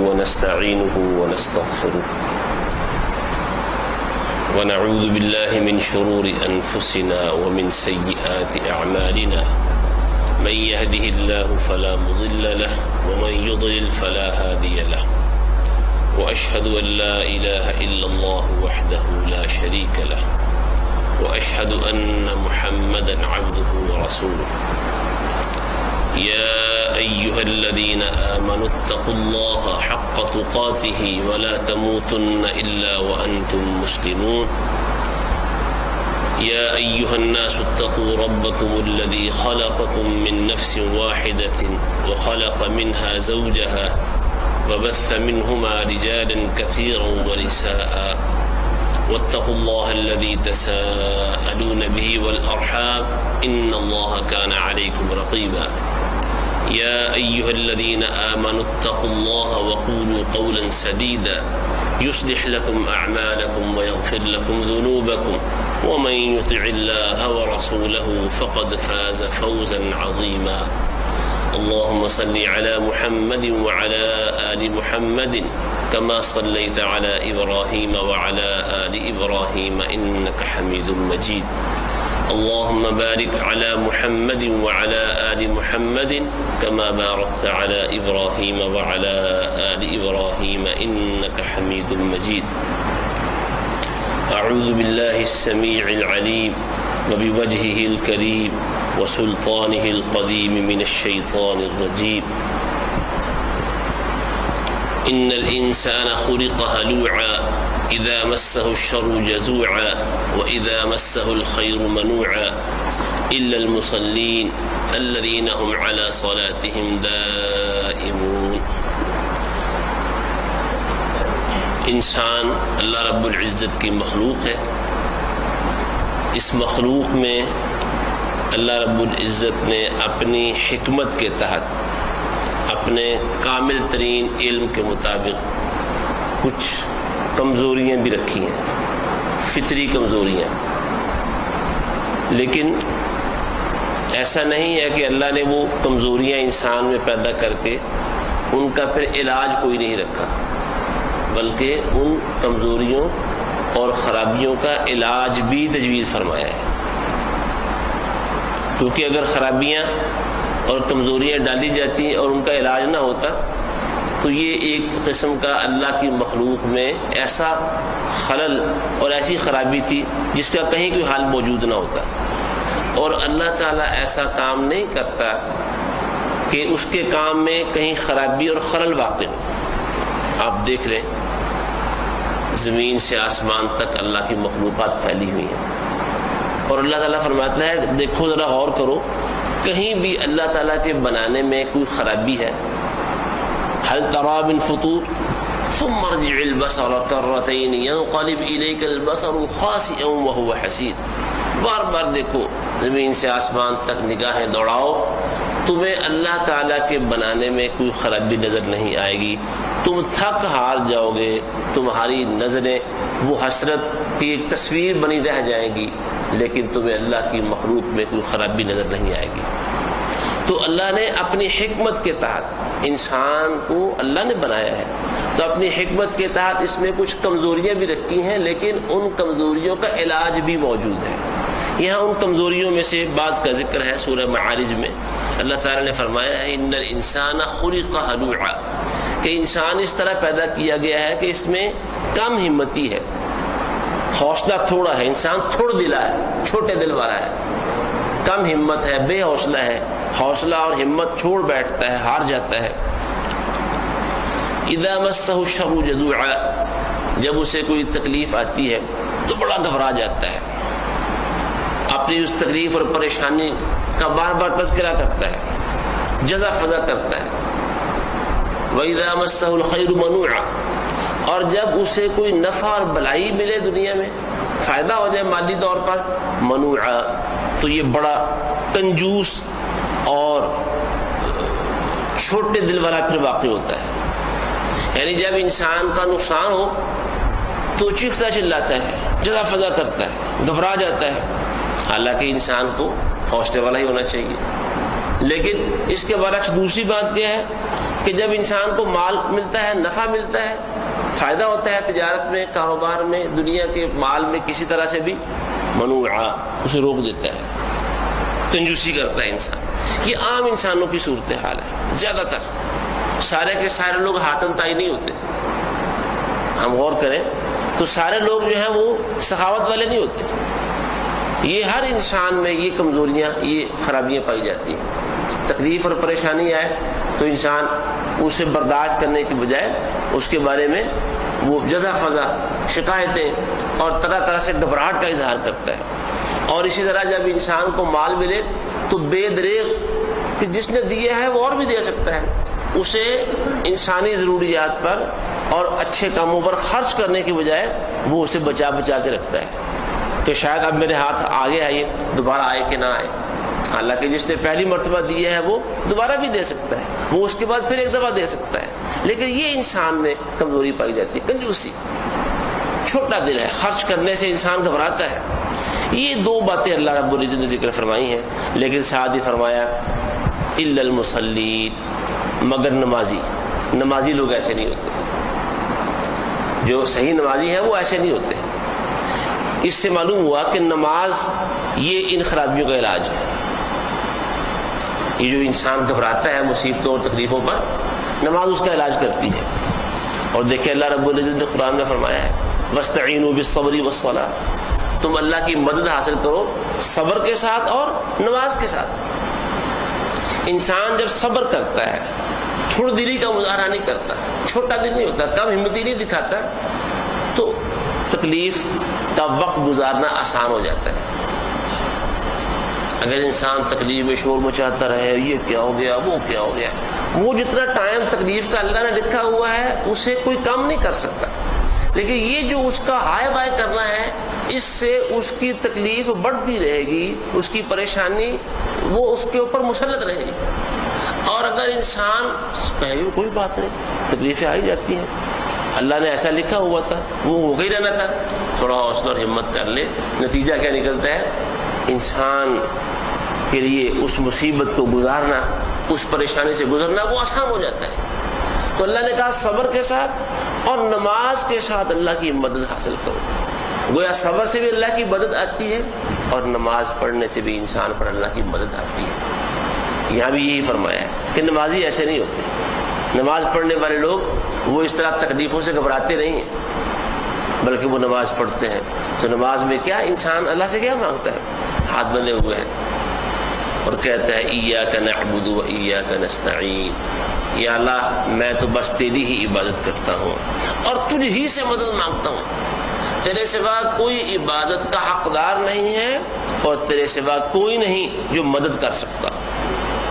ونستعينه ونستغفره ونعوذ بالله من شرور أنفسنا ومن سيئات أعمالنا من يهده الله فلا مضل له ومن يضلل فلا هادي له وأشهد أن لا إله إلا الله وحده لا شريك له وأشهد أن محمدا عبده ورسوله يا أيها الذين آمنوا اتقوا الله حق تقاته ولا تموتن إلا وأنتم مسلمون يا أيها الناس اتقوا ربكم الذي خلقكم من نفس واحدة وخلق منها زوجها وبث منهما رجالا كثيرا ونساء واتقوا الله الذي تساءلون به والأرحام إن الله كان عليكم رقيبا يا أيها الذين آمنوا اتقوا الله وقولوا قولا سديدا يصلح لكم أعمالكم ويغفر لكم ذنوبكم ومن يطع الله ورسوله فقد فاز فوزا عظيما اللهم صل على محمد وعلى آل محمد كما صليت على إبراهيم وعلى آل إبراهيم إنك حميد مجيد اللهم بارك على محمد وعلى آل محمد كما باركت على إبراهيم وعلى آل إبراهيم إنك حميد مجيد أعوذ بالله السميع العليم وبوجهه الكريم وسلطانه القديم من الشيطان الرجيم إن الإنسان خلق هلوعا إذا مسه الشر جزوعا وإذا مسه الخير منوعا إلا المصلين الذين هم على صلاتهم دائمون انسان اللہ رب العزت کی مخلوق ہے. اس مخلوق میں اللہ رب العزت نے اپنی حکمت کے تحت اپنے کامل ترین علم کے مطابق کچھ کمزوریاں بھی رکھی ہیں، فطری کمزوریاں. لیکن ایسا نہیں ہے کہ اللہ نے وہ کمزوریاں انسان میں پیدا کر کے ان کا پھر علاج کوئی نہیں رکھا، بلکہ ان کمزوریوں اور خرابیوں کا علاج بھی تجویز فرمایا ہے. کیونکہ اگر خرابیاں اور کمزوریاں ڈالی جاتی اور ان کا علاج نہ ہوتا تو یہ ایک قسم کا اللہ کی مخلوق میں ایسا خلل اور ایسی خرابی تھی جس کا کہیں کوئی حال موجود نہ ہوتا. اور اللہ تعالیٰ ایسا کام نہیں کرتا کہ اس کے کام میں کہیں خرابی اور خلل واقع ہو. آپ دیکھ لیں زمین سے آسمان تک اللہ کی مخلوقات پھیلی ہوئی ہیں، اور اللہ تعالیٰ فرماتا ہے دیکھو ذرا غور کرو کہیں بھی اللہ تعالیٰ کے بنانے میں کوئی خرابی ہے؟ هل ترى من فطور ثم ارجع البصر كرتين ينقلب إليك البصر خاسئا وهو حسير. بار بار دیکھو زمین سے آسمان تک نگاہیں دوڑاؤ، تمہیں اللہ تعالیٰ کے بنانے میں کوئی خرابی نظر نہیں آئے گی. تم تھک ہار جاؤ گے، تمہاری نظریں وہ حسرت کی ایک تصویر بنی رہ جائیں گی، لیکن تمہیں اللہ کی مخلوق میں کوئی خرابی نظر نہیں آئے گی. تو اللہ نے اپنی حکمت کے تحت انسان کو اللہ نے بنایا ہے، تو اپنی حکمت کے تحت اس میں کچھ کمزوریاں بھی رکھی ہیں، لیکن ان کمزوریوں کا علاج بھی موجود ہے. یہاں ان کمزوریوں میں سے بعض کا ذکر ہے سورہ معارج میں. اللہ تعالیٰ نے فرمایا ہے ان الانسان خلق ہلوعا، کہ انسان اس طرح پیدا کیا گیا ہے کہ اس میں کم ہمتی ہے، حوصلہ تھوڑا ہے، انسان تھوڑ دلا ہے، چھوٹے دل والا ہے، کم ہمت ہے، بے حوصلہ ہے، حوصلہ اور ہمت چھوڑ بیٹھتا ہے، ہار جاتا ہے. اذا مسہ الشر جزوعا، جب اسے کوئی تکلیف آتی ہے تو بڑا گھبرا جاتا ہے، اپنی اس تکلیف اور پریشانی کا بار بار تذکرہ کرتا ہے، جزا فضا کرتا ہے. وَإِذَا مَسَّهُ الْخَيْرُ مَنُوعًا، اور جب اسے کوئی نفع اور بھلائی ملے دنیا میں، فائدہ ہو جائے مادی طور پر، منوعا، تو یہ بڑا کنجوس اور چھوٹے دل والا پھر واقع ہوتا ہے. یعنی جب انسان کا نقصان ہو تو چیختا چلاتا ہے، جزا فضا کرتا ہے، گھبرا جاتا ہے. حالانکہ انسان کو حوصلے والا ہی ہونا چاہیے. لیکن اس کے برعکس دوسری بات کیا ہے کہ جب انسان کو مال ملتا ہے، نفع ملتا ہے، فائدہ ہوتا ہے تجارت میں، کاروبار میں، دنیا کے مال میں، کسی طرح سے بھی منوعا، اسے روک دیتا ہے، کنجوسی کرتا ہے انسان. یہ عام انسانوں کی صورتحال ہے. زیادہ تر سارے کے سارے لوگ ہاتم تائی نہیں ہوتے. ہم غور کریں تو سارے لوگ جو ہیں وہ سخاوت والے نہیں ہوتے. یہ ہر انسان میں یہ کمزوریاں، یہ خرابیاں پائی جاتی ہیں. تکلیف اور پریشانی آئے تو انسان اسے برداشت کرنے کی بجائے اس کے بارے میں وہ جزا فضا، شکایتیں اور طرح طرح سے گھبراہٹ کا اظہار کرتا ہے. اور اسی طرح جب انسان کو مال ملے تو بے دریغ کہ جس نے دیا ہے وہ اور بھی دے سکتا ہے، اسے انسانی ضروریات پر اور اچھے کاموں پر خرچ کرنے کی بجائے وہ اسے بچا بچا کے رکھتا ہے کہ شاید اب میرے ہاتھ آگے آئے، دوبارہ آئے کہ نہ آئے. حالانکہ جس نے پہلی مرتبہ دیا ہے وہ دوبارہ بھی دے سکتا ہے، وہ اس کے بعد پھر ایک دفعہ دے سکتا ہے. لیکن یہ انسان میں کمزوری پائی جاتی ہے، کنجوسی، چھوٹا دل ہے، خرچ کرنے سے انسان گھبراتا ہے. یہ دو باتیں اللہ رب العزت نے ذکر فرمائی ہیں. لیکن ساتھ ہی فرمایا الا المصلین، مگر نمازی. نمازی لوگ ایسے نہیں ہوتے، جو صحیح نمازی ہیں وہ ایسے نہیں ہوتے. اس سے معلوم ہوا کہ نماز یہ ان خرابیوں کا علاج ہے. یہ جو انسان گھبراتا ہے مصیبتوں اور تکلیفوں پر، نماز اس کا علاج کرتی ہے. اور دیکھیں اللہ رب العزت نے قرآن میں فرمایا ہے وَاسْتَعِينُوا بِالصَّبْرِ وَالصَّلَاةِ، تم اللہ کی مدد حاصل کرو صبر کے ساتھ اور نماز کے ساتھ. انسان جب صبر کرتا ہے، تھوڑ دلی کا مظاہرہ نہیں کرتا، چھوٹا دل نہیں ہوتا، کم ہمتی نہیں دکھاتا، تو تکلیف کا وقت گزارنا آسان ہو جاتا ہے. اگر انسان تکلیف میں شور مچاتا رہے، یہ کیا ہو گیا، وہ کیا ہو گیا، وہ جتنا ٹائم تکلیف کا اللہ نے لکھا ہوا ہے اسے کوئی کم نہیں کر سکتا. لیکن یہ جو اس کا ہائے بائے کرنا ہے، اس سے اس کی تکلیف بڑھتی رہے گی، اس کی پریشانی وہ اس کے اوپر مسلط رہے گی. اور اگر انسان کہے کوئی بات نہیں، تکلیفیں آئی جاتی ہیں، اللہ نے ایسا لکھا ہوا تھا، وہ ہو ہی رہنا تھا، تھوڑا حوصلہ اور ہمت کر لے، نتیجہ کیا نکلتا ہے؟ انسان کے لیے اس مصیبت کو گزارنا، اس پریشانی سے گزرنا وہ آسان ہو جاتا ہے. تو اللہ نے کہا صبر کے ساتھ اور نماز کے ساتھ اللہ کی مدد حاصل کرو. گویا صبر سے بھی اللہ کی مدد آتی ہے اور نماز پڑھنے سے بھی انسان پر اللہ کی مدد آتی ہے. یہاں بھی یہی فرمایا ہے کہ نمازی ایسے نہیں ہوتے. نماز پڑھنے والے لوگ وہ اس طرح تکلیفوں سے گھبراتے نہیں ہیں، بلکہ وہ نماز پڑھتے ہیں. تو نماز میں کیا انسان اللہ سے کیا مانگتا ہے؟ ہاتھ بندھے ہوئے ہیں اور کہتا ہے ایاک نعبد و ایاک نستعین، یا اللہ میں تو بس تیری ہی عبادت کرتا ہوں اور تجھ ہی سے مدد مانگتا ہوں. تیرے سوا کوئی عبادت کا حقدار نہیں ہے اور تیرے سوا کوئی نہیں جو مدد کر سکتا.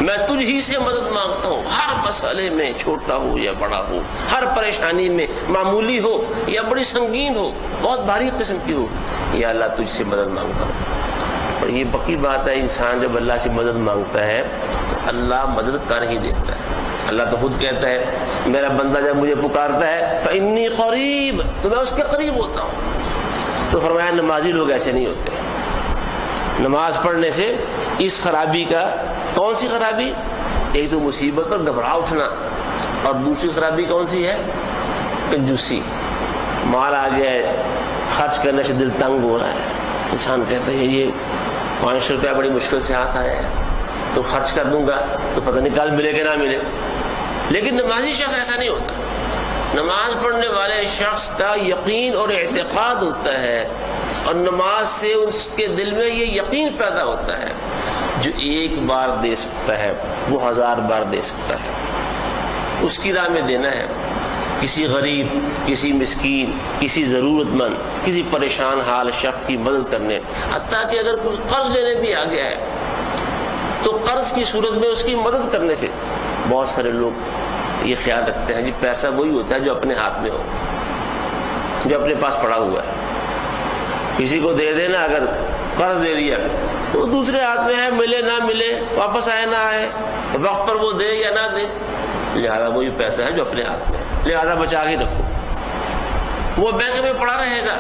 میں تجھ ہی سے مدد مانگتا ہوں، ہر مسئلے میں، چھوٹا ہو یا بڑا ہو، ہر پریشانی میں، معمولی ہو یا بڑی سنگین ہو، بہت بھاری قسم کی ہو، یا اللہ تجھ سے مدد مانگتا ہوں. اور یہ پکی بات ہے، انسان جب اللہ سے مدد مانگتا ہے تو اللہ مدد کر ہی دیتا ہے. اللہ تو خود کہتا ہے میرا بندہ جب مجھے پکارتا ہے فإنی قریب، تو میں اس کے قریب ہوتا ہوں. تو فرمایا نمازی لوگ ایسے نہیں ہوتے. نماز پڑھنے سے اس خرابی کا، کون سی خرابی؟ ایک تو مصیبت پر گھبرا اٹھنا، اور دوسری خرابی کون سی ہے؟ کنجوسی. مال آ گیا ہے، خرچ کرنے سے دل تنگ ہو رہا ہے، انسان کہتا ہے یہ 500 روپیہ بڑی مشکل سے ہاتھ آیا ہے تو خرچ کر دوں گا تو پتہ نہیں کل ملے کہ نہ ملے. لیکن نمازی شخص ایسا نہیں ہوتا. نماز پڑھنے والے شخص کا یقین اور اعتقاد ہوتا ہے، اور نماز سے اس کے دل میں یہ یقین پیدا ہوتا ہے جو ایک بار دے سکتا ہے وہ 1000 بار دے سکتا ہے. اس کی راہ میں دینا ہے، کسی غریب، کسی مسکین، کسی ضرورت مند، کسی پریشان حال شخص کی مدد کرنے. حتیٰ کہ اگر کوئی قرض لینے بھی آ گیا ہے تو قرض کی صورت میں اس کی مدد کرنے سے بہت سارے لوگ یہ خیال رکھتے ہیں جی پیسہ وہی ہوتا ہے جو اپنے ہاتھ میں ہو، جو اپنے پاس پڑا ہوا ہے. کسی کو دے دینا، اگر قرض دے دیا تو دوسرے ہاتھ میں ہے، ملے نہ ملے، واپس آئے نہ آئے، وقت پر وہ دے یا نہ دے، لہذا وہی پیسہ ہے جو اپنے ہاتھ میں ہے، لہذا بچا کے رکھو. وہ بینک میں پڑا رہے گا،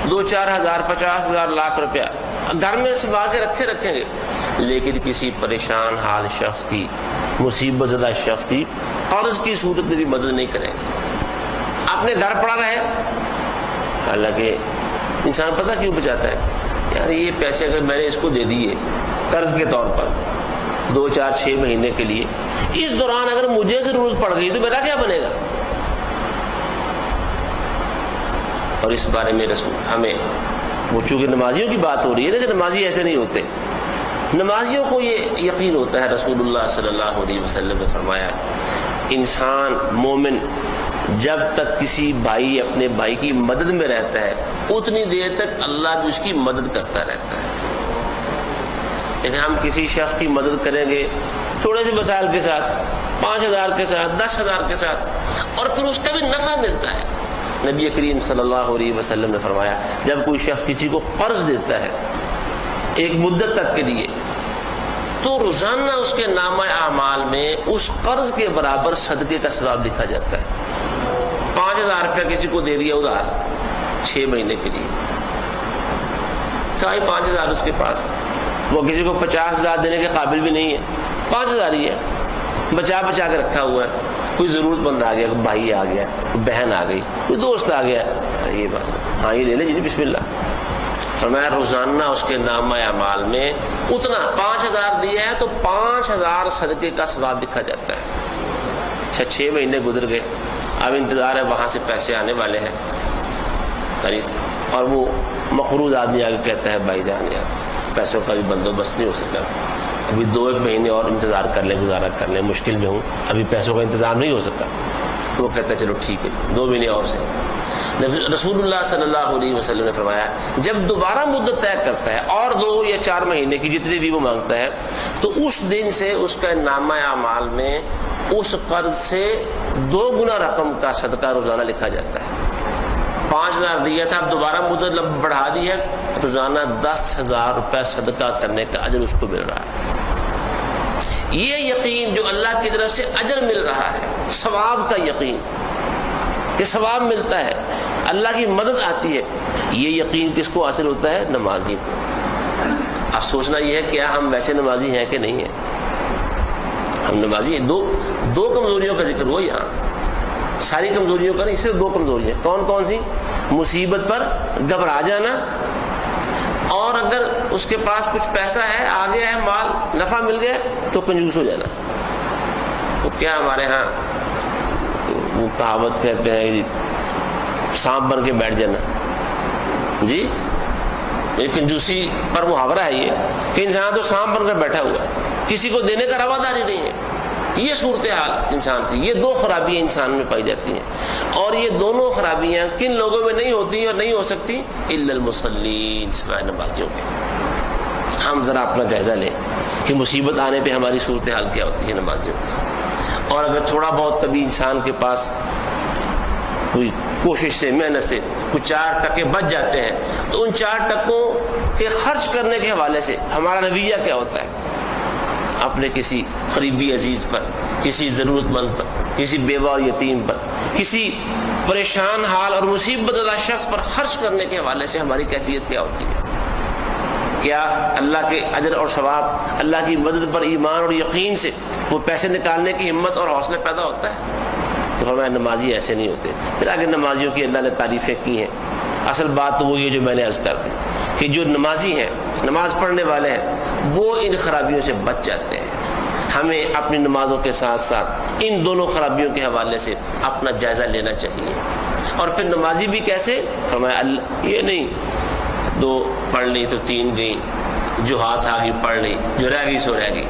2-4 ہزار، 50 ہزار، لاکھ روپیہ گھر میں سنبھال کے رکھیں گے، لیکن کسی پریشان حال شخص کی مصیبت زدہ شخص کی قرض کی صورت میں بھی مدد نہیں کریں گے. اپنے گھر پڑا رہے, حالانکہ انسان پتہ کیوں بچاتا ہے, یار یہ پیسے اگر میں نے اس کو دے دیے قرض کے طور پر 2 4 6 مہینے کے لیے, اس دوران اگر مجھے ضرورت پڑ گئی تو میرا کیا بنے گا. اور اس بارے میں رسول ہمیں, وہ چونکہ نمازیوں کی بات ہو رہی ہے نا, کہ نمازی ایسے نہیں ہوتے, نمازیوں کو یہ یقین ہوتا ہے. رسول اللہ صلی اللہ علیہ وسلم نے فرمایا انسان مومن جب تک کسی بھائی اپنے بھائی کی مدد میں رہتا ہے اتنی دیر تک اللہ بھی اس کی مدد کرتا رہتا ہے. لیکن ہم کسی شخص کی مدد کریں گے تھوڑے سے وسائل کے ساتھ, 5,000 کے ساتھ, 10,000 کے ساتھ, اور پھر اس کا بھی نفع ملتا ہے. نبی کریم صلی اللہ علیہ وسلم نے فرمایا جب کوئی شخص کسی کو قرض دیتا ہے ایک مدت تک کے لیے, تو روزانہ اس کے نامہ اعمال میں اس قرض کے برابر صدقے کا ثواب لکھا جاتا ہے. 5,000 روپیہ کسی کو دے دیا ادھار 6 مہینے کے لیے, 5,000 اس کے پاس, وہ کسی کو 50,000 دینے کے قابل بھی نہیں ہے, 5,000 ہی ہے, بچا کے رکھا ہوا ہے. کوئی ضرورت مند آ گیا, کوئی بھائی آ گیا, کوئی بہن آ گئی, کوئی دوست آ گیا, یہ بات ہاں یہ لے لے جی بسم اللہ. فرمایا روزانہ اس کے نامہ اعمال میں اتنا 5,000 دیا ہے تو 5,000 صدقے کا ثواب لکھا جاتا ہے. 6 مہینے گزر گئے, اب انتظار ہے وہاں سے پیسے آنے والے ہیں, اور وہ مقروض آدمی آگے کہتا ہے بھائی جان یار پیسوں کا بھی بندوبست نہیں ہو سکا, ابھی 2-1 مہینے اور انتظار کر لیں, گزارا کر لیں, مشکل میں ہوں, ابھی پیسوں کا انتظام نہیں ہو سکا. تو وہ کہتا ہے چلو ٹھیک ہے 2 مہینے اور سے. رسول اللہ صلی اللہ علیہ وسلم نے فرمایا جب دوبارہ مدت طے کرتا ہے اور 2 یا 4 مہینے کی جتنی بھی وہ مانگتا ہے, تو اس دن سے اس کا نامہ اعمال میں اس قرض سے 2 گنا رقم کا صدقہ روزانہ لکھا جاتا ہے. 5,000 دیا تھا, اب دوبارہ مدت بڑھا دی ہے, روزانہ 10,000 روپے صدقہ کرنے کا اجر اس کو مل رہا ہے. یہ یقین جو اللہ کی طرف سے اجر مل رہا ہے, ثواب کا یقین کہ ثواب ملتا ہے, اللہ کی مدد آتی ہے, یہ یقین کس کو حاصل ہوتا ہے؟ نمازی کو. اب سوچنا یہ ہے کیا ہم ویسے نمازی ہیں کہ نہیں ہیں؟ ہم نمازی ہیں. دو کمزوریوں کا ذکر ہوا یہاں, ساری کمزوریوں کا نہیں, صرف 2 کمزوریاں. کون کون سی؟ مصیبت پر گھبرا جانا, اور اگر اس کے پاس کچھ پیسہ ہے, آ گیا ہے مال, نفع مل گیا تو کنجوس ہو جانا. تو کیا ہمارے ہاں وہ کہاوت کہتے ہیں جی سانپ بن کے بیٹھ جانا, جی یہ کنجوسی پر محاورہ ہے یہ, کہ انسان تو سانپ بن کر بیٹھا ہوا ہے, کسی کو دینے کا رواداری نہیں ہے. یہ صورتحال انسان کی, یہ 2 خرابیاں انسان میں پائی جاتی ہیں. اور یہ دونوں خرابیاں کن لوگوں میں نہیں ہوتی اور نہیں ہو سکتی؟ الا المصلین, سوائے نمازیوں کے. ہم ذرا اپنا جائزہ لیں کہ مصیبت آنے پہ ہماری صورتحال کیا ہوتی ہے نمازیوں کی. اور اگر تھوڑا بہت کبھی انسان کے پاس کوئی کوشش سے, محنت سے کچھ 4 ٹکے بچ جاتے ہیں, تو ان 4 ٹکوں کے خرچ کرنے کے حوالے سے ہمارا رویہ کیا ہوتا ہے؟ اپنے کسی قریبی عزیز پر, کسی ضرورت مند پر, کسی بیوہ اور یتیم پر, کسی پریشان حال اور مصیبت زدہ شخص پر خرچ کرنے کے حوالے سے ہماری کیفیت کیا ہوتی ہے؟ کیا اللہ کے اجر اور ثواب, اللہ کی مدد پر ایمان اور یقین سے وہ پیسے نکالنے کی ہمت اور حوصلہ پیدا ہوتا ہے؟ تو فرمایا نمازی ایسے نہیں ہوتے. پھر آگے نمازیوں کی اللہ نے تعریفیں کی ہیں. اصل بات تو وہ یہ جو میں نے عرض کر دی کہ جو نمازی ہیں, نماز پڑھنے والے ہیں, وہ ان خرابیوں سے بچ جاتے ہیں. ہمیں اپنی نمازوں کے ساتھ ساتھ ان دونوں خرابیوں کے حوالے سے اپنا جائزہ لینا چاہیے. اور پھر نمازی بھی کیسے؟ فرمایا یہ نہیں 2 پڑھ لی تو 3 گئی, جو ہاتھ آگے پڑھ لی, جو رہ گئی سو رہ گئی,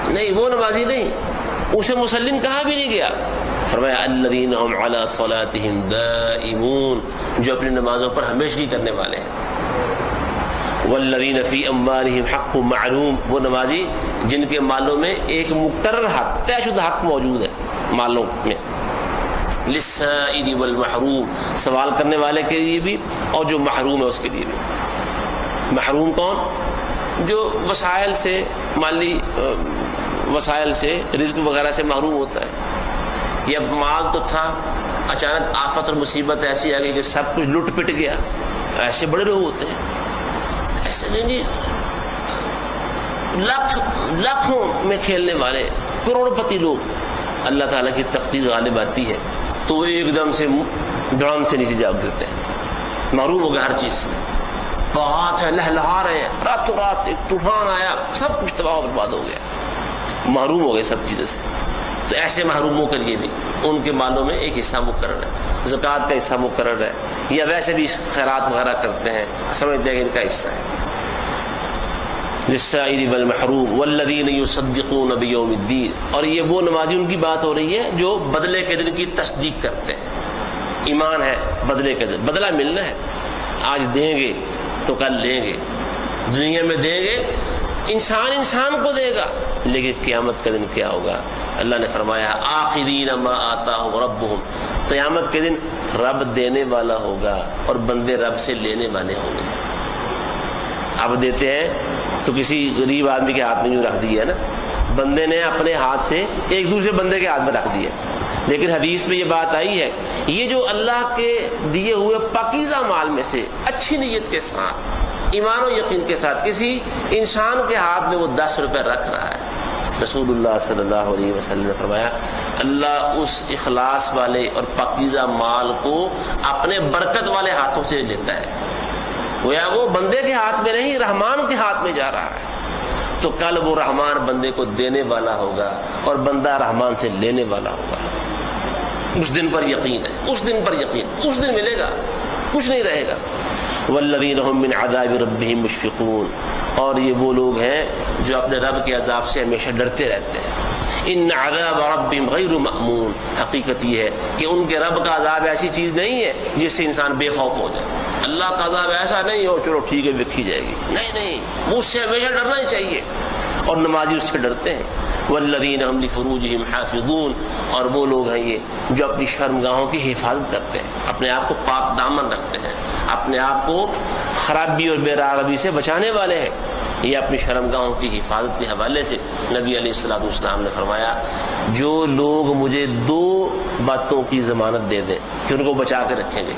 نہیں, وہ نمازی نہیں, اسے مسلم کہا بھی نہیں گیا. فرمایا الذین هم علی صلاتهم دائمون, جو اپنی نمازوں پر ہمیشگی کرنے والے ہیں. والذین فی اموالہم حق معلوم, وہ نمازی جن کے مالوں میں ایک مقرر حق, طے شدہ حق موجود ہے مالوں میں. للسائل والمحروم, سوال کرنے والے کے لیے بھی اور جو محروم ہے اس کے لیے بھی. محروم کون؟ جو وسائل سے, مالی وسائل سے, رزق وغیرہ سے محروم ہوتا ہے. یہ مال تو تھا, اچانک آفت اور مصیبت ایسی آ گئی کہ سب کچھ لٹ پٹ گیا. ایسے بڑے لوگ ہوتے ہیں, ایسے نہیں, لاکھوں میں کھیلنے والے, کروڑپتی لوگ اللہ تعالیٰ کی تقدیر غالب آتی ہے تو وہ ایک دم سے ڈرم سے نیچے جا گرتے ہیں، محروم ہو گئے ہر چیز سے، باغات ہے لہلہا رہے ہیں، راتوں رات ایک طوفان آیا، سب کچھ تباہ و برباد ہو گیا، محروم ہو گئے سب چیزوں سے۔ تو ایسے محروموں کے لیے بھی ان کے مالوں میں ایک حصہ مقرر ہے، زکوٰۃ کا حصہ مقرر ہے، یا ویسے بھی خیرات وغیرہ کرتے ہیں، سمجھتے ہیں کہ ان کا حصہ ہے۔ للسائل والمحروم والذین یصدقون بیوم الدین، اور یہ وہ نمازی ان کی بات ہو رہی ہے جو بدلے کے دن کی تصدیق کرتے ہیں۔ ایمان ہے بدلے کے دن، بدلہ ملنا ہے، آج دیں گے تو کل لیں گے، دنیا میں دیں گے، انسان کو دے گا، لیکن قیامت کا دن کیا ہوگا؟ اللہ نے فرمایا آخذین ما آتاہم ربہم، قیامت کے دن رب دینے والا ہوگا اور بندے رب سے لینے والے ہوں گے۔ اب دیتے ہیں تو کسی غریب آدمی کے ہاتھ میں یوں رکھ دیا ہے نا، بندے نے اپنے ہاتھ سے ایک دوسرے بندے کے ہاتھ میں رکھ دیا، لیکن حدیث میں یہ بات آئی ہے یہ جو اللہ کے دیے ہوئے پاکیزہ مال میں سے اچھی نیت کے ساتھ، ایمان و یقین کے ساتھ کسی انسان کے ہاتھ میں وہ 10 روپے رکھ رہا ہے، رسول اللہ صلی اللہ علیہ وسلم نے فرمایا اللہ اس اخلاص والے اور پاکیزہ مال کو اپنے برکت والے ہاتھوں سے لیتا ہے، گویا وہ بندے کے ہاتھ میں نہیں رحمان کے ہاتھ میں جا رہا ہے، تو کل وہ رحمان بندے کو دینے والا ہوگا اور بندہ رحمان سے لینے والا ہوگا۔ اس دن پر یقین ہے، اس دن پر یقین، اس دن ملے گا، کچھ نہیں رہے گا۔ والذین هم من عذاب ربهم مشفقون، اور یہ وہ لوگ ہیں جو اپنے رب کے عذاب سے ہمیشہ ڈرتے رہتے ہیں۔ ان عذاب ربهم غیر مأمون، حقیقت یہ ہے کہ ان کے رب کا عذاب ایسی چیز نہیں ہے جس سے انسان بے خوف ہو جائے۔ اللہ کا عذاب ایسا نہیں ہو چلو ٹھیک ہے وکھی جائے گی، نہیں، اس سے ہمیشہ ڈرنا ہی چاہیے، اور نمازی اس سے ڈرتے ہیں۔ والذین هم لفروجهم حافظون، اور وہ لوگ ہیں یہ جو اپنی شرمگاہوں کی حفاظت کرتے ہیں، اپنے آپ کو پاک دامن رکھتے ہیں، اپنے آپ کو خرابی اور بے راغبی سے بچانے والے ہیں۔ یہ اپنی شرمگاہوں کی حفاظت کے حوالے سے نبی علیہ الصلوۃ والسلام نے فرمایا جو لوگ مجھے 2 باتوں کی ضمانت دے دیں کہ ان کو بچا کے رکھیں گے،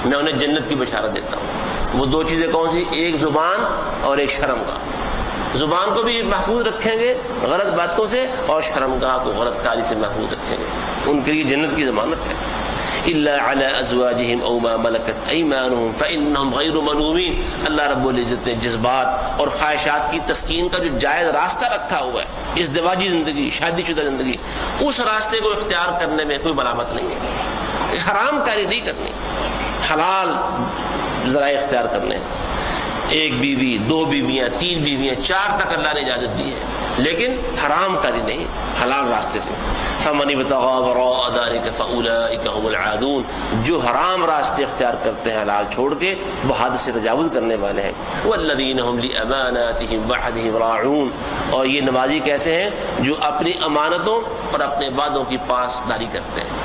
میں انہیں جنت کی بشارت دیتا ہوں۔ وہ 2 چیزیں کون سی؟ ایک زبان اور ایک شرمگاہ۔ زبان کو بھی محفوظ رکھیں گے غلط باتوں سے، اور شرمگاہ کو غلط کاری سے محفوظ رکھیں گے، ان کے لیے جنت کی ضمانت ہے۔ الا علی ازواجہم او ما ملکت ایمانہم فانہم غیر ملومین، اللہ رب العزت نے جذبات اور خواہشات کی تسکین کا جو جائز راستہ رکھا ہوا ہے، اس ازدواجی زندگی، شادی شدہ زندگی، اس راستے کو اختیار کرنے میں کوئی ملامت نہیں ہے، حرام کاری نہیں کرنی، حلال ذرائع اختیار کرنے، 1 بیوی 2 بیویاں 3 بیویاں 4 تک اللہ نے اجازت دی ہے، لیکن حرام کاری نہیں، حلال راستے سے۔ فمن ابتغى وراء ذلك فاولئك هم العادون، جو حرام راستے اختیار کرتے ہیں حلال چھوڑ کے وہ حد سے تجاوز کرنے والے ہیں۔ والذین هم لاماناتهم وعدهم راعون، اور یہ نمازی کیسے ہیں؟ جو اپنی امانتوں اور اپنے وعدوں کی پاسداری کرتے ہیں،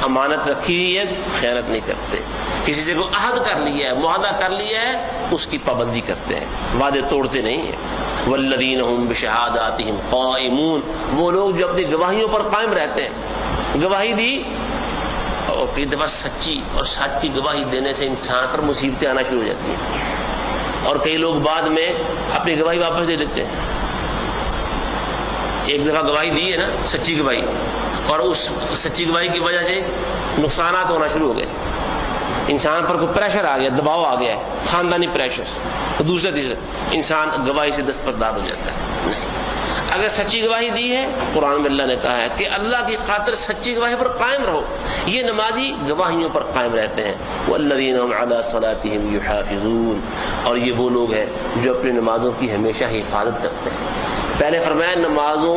امانت رکھی ہوئی ہے خیانت نہیں کرتے، کسی سے کوئی عہد کر لیا ہے، معاہدہ کر لیا ہے، اس کی پابندی کرتے ہیں، وعدے توڑتے نہیں ہیں۔ والذین هم بشہاداتہم قائمون، وہ لوگ جو اپنی گواہیوں پر قائم رہتے ہیں، گواہی دی اور کئی دفعہ سچی اور سچ کی گواہی دینے سے انسان پر مصیبتیں آنا شروع ہو جاتی ہیں، اور کئی لوگ بعد میں اپنی گواہی واپس لے لیتے ہیں۔ ایک دفعہ گواہی دی ہے نا، سچی گواہی، اور اس سچی گواہی کی وجہ سے نقصانات ہونا شروع ہو گئے، انسان پر کوئی پریشر آ گیا، دباؤ آ گیا ہے، خاندانی پریشر، تو دوسرے تیسرے انسان گواہی سے دستبردار ہو جاتا ہے۔ اگر سچی گواہی دی ہے، قرآن میں اللہ نے کہا ہے کہ اللہ کی خاطر سچی گواہی پر قائم رہو، یہ نمازی گواہیوں پر قائم رہتے ہیں۔ والذین هم علی صلاتہم یحافظون، اور یہ وہ لوگ ہیں جو اپنی نمازوں کی ہمیشہ حفاظت کرتے ہیں۔ پہلے فرمایا نمازوں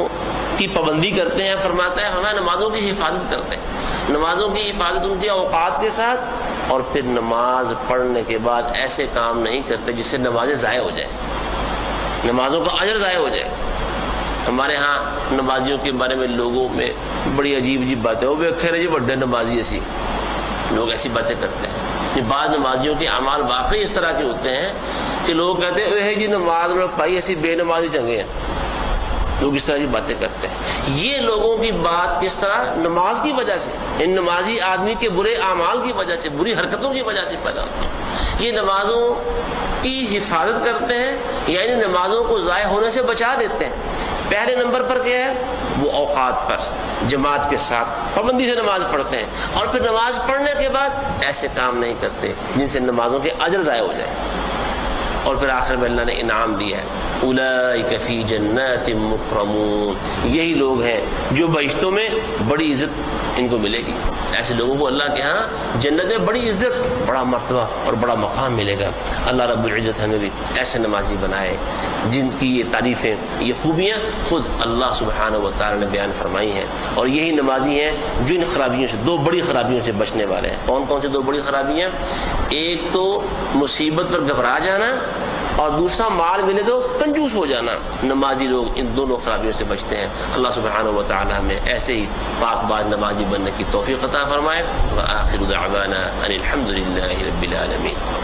کی پابندی کرتے ہیں، فرماتا ہے ہمیں نمازوں کی حفاظت کرتے ہیں، نمازوں کی حفاظت ان کے اوقات کے ساتھ، اور پھر نماز پڑھنے کے بعد ایسے کام نہیں کرتے جس سے نمازیں ضائع ہو جائیں، نمازوں کا اجر ضائع ہو جائے۔ ہمارے ہاں نمازیوں کے بارے میں لوگوں میں بڑی عجیب عجیب باتیں، وہ ویکھے رہے جی بڑے نمازی، ایسی لوگ ایسی باتیں کرتے ہیں۔ بعض نمازیوں کے اعمال واقعی اس طرح کے ہوتے ہیں کہ لوگ کہتے ہیں اے جی نماز میں پائی ایسی بے نمازی چنگے ہیں، لوگ اس طرح کی باتیں کرتے ہیں۔ یہ لوگوں کی بات کس طرح نماز کی وجہ سے، ان نمازی آدمی کے برے اعمال کی وجہ سے، بری حرکتوں کی وجہ سے پیدا ہوتی ہے۔ یہ نمازوں کی حفاظت کرتے ہیں، یعنی نمازوں کو ضائع ہونے سے بچا دیتے ہیں۔ پہلے نمبر پر کیا ہے؟ وہ اوقات پر جماعت کے ساتھ پابندی سے نماز پڑھتے ہیں، اور پھر نماز پڑھنے کے بعد ایسے کام نہیں کرتے جن سے نمازوں کے اجر ضائع ہو جائے. اور پھر آخر میں اللہ نے انعام دیا ہے، اولئک فی جنات مکرمون، یہی لوگ ہیں جو بہشتوں میں بڑی عزت ان کو ملے گی. ایسے لوگوں کو اللہ کے ہاں جنت میں بڑی عزت، بڑا مرتبہ اور بڑا مقام ملے گا. اللہ رب العزت ہمیں بھی ایسے نمازی بنائے جن کی یہ تعریفیں، یہ خوبیاں خود اللہ سبحانہ و تعالی نے بیان فرمائی ہیں. اور یہی نمازی ہیں جو ان خرابیوں سے، دو بڑی خرابیوں سے بچنے والے ہیں. کون کون سے دو بڑی خرابیاں؟ ایک تو مصیبت پر گھبرا جانا، اور دوسرا مال ملے تو کنجوس ہو جانا. نمازی لوگ ان دونوں خرابیوں سے بچتے ہیں. اللہ سبحانہ و تعالی ہمیں ایسے ہی پاک باز نمازی بننے کی توفیق عطا فرمائے. وآخر دعوانا ان الحمد للہ رب العالمین.